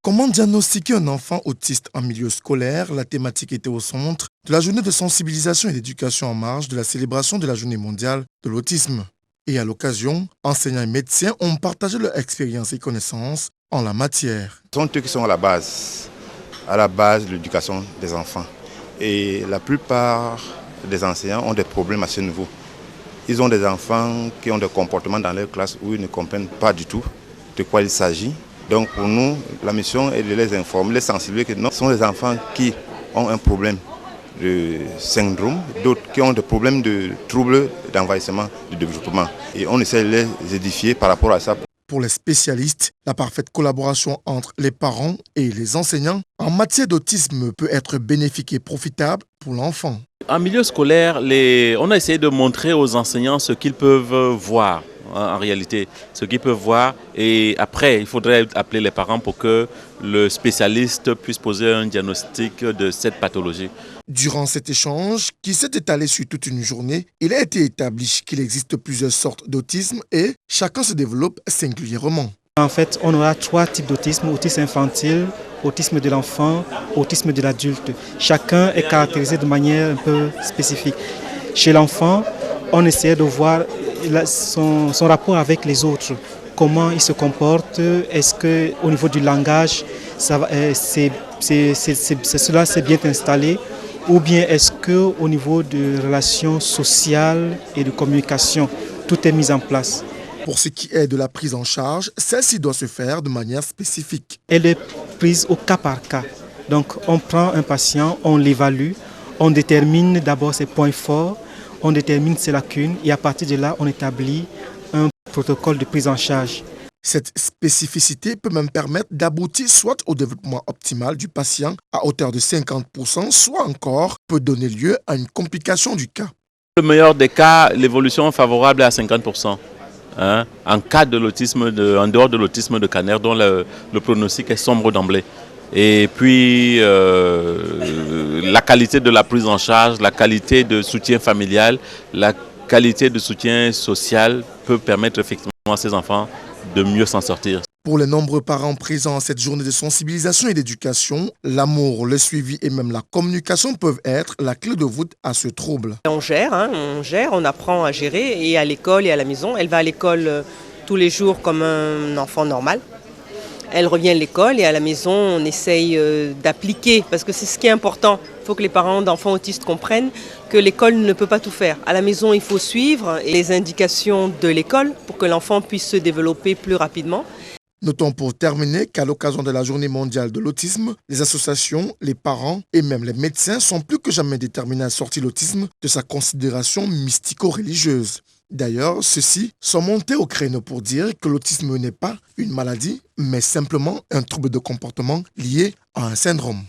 Comment diagnostiquer un enfant autiste en milieu scolaire? La thématique était au centre de la journée de sensibilisation et d'éducation en marge de la célébration de la journée mondiale de l'autisme. Et à l'occasion, enseignants et médecins ont partagé leur expérience et connaissances en la matière. Ce sont eux qui sont à la base de l'éducation des enfants. Et la plupart des enseignants ont des problèmes à ce niveau. Ils ont des enfants qui ont des comportements dans leur classe où ils ne comprennent pas du tout de quoi il s'agit. Donc pour nous, la mission est de les informer, les sensibiliser que non, ce sont des enfants qui ont un problème de syndrome, d'autres qui ont des problèmes de troubles d'envahissement du développement. Et on essaie de les édifier par rapport à ça. Pour les spécialistes, la parfaite collaboration entre les parents et les enseignants en matière d'autisme peut être bénéfique et profitable pour l'enfant. En milieu scolaire, on a essayé de montrer aux enseignants ce qu'ils peuvent voir, en réalité, ce qu'ils peuvent voir. Et après, il faudrait appeler les parents pour que le spécialiste puisse poser un diagnostic de cette pathologie. Durant cet échange, qui s'est étalé sur toute une journée, il a été établi qu'il existe plusieurs sortes d'autisme et chacun se développe singulièrement. En fait, on aura 3 types d'autisme: autisme infantile, autisme de l'enfant, autisme de l'adulte. Chacun est caractérisé de manière un peu spécifique. Chez l'enfant, on essaie de voir son rapport avec les autres, comment il se comporte, est-ce qu'au niveau du langage, cela s'est bien installé, ou bien est-ce qu'au niveau de relations sociales et de communication, tout est mis en place. Pour ce qui est de la prise en charge, celle-ci doit se faire de manière spécifique. Elle est prise au cas par cas. Donc on prend un patient, on l'évalue, on détermine d'abord ses points forts, on détermine ses lacunes et à partir de là, on établit un protocole de prise en charge. Cette spécificité peut même permettre d'aboutir soit au développement optimal du patient à hauteur de 50%, soit encore peut donner lieu à une complication du cas. Le meilleur des cas, l'évolution favorable est à 50%. En cas de l'autisme, en dehors de l'autisme de Kanner, dont le pronostic est sombre d'emblée. Et puis, la qualité de la prise en charge, la qualité de soutien familial, la qualité de soutien social peut permettre effectivement à ces enfants de mieux s'en sortir. Pour les nombreux parents présents à cette journée de sensibilisation et d'éducation, l'amour, le suivi et même la communication peuvent être la clé de voûte à ce trouble. On gère, on apprend à gérer, et à l'école et à la maison. Elle va à l'école tous les jours comme un enfant normal. Elle revient à l'école et à la maison, on essaye d'appliquer, parce que c'est ce qui est important. Il faut que les parents d'enfants autistes comprennent que l'école ne peut pas tout faire. À la maison, il faut suivre les indications de l'école pour que l'enfant puisse se développer plus rapidement. Notons pour terminer qu'à l'occasion de la journée mondiale de l'autisme, les associations, les parents et même les médecins sont plus que jamais déterminés à sortir l'autisme de sa considération mystico-religieuse. D'ailleurs, ceux-ci sont montés au créneau pour dire que l'autisme n'est pas une maladie, mais simplement un trouble de comportement lié à un syndrome.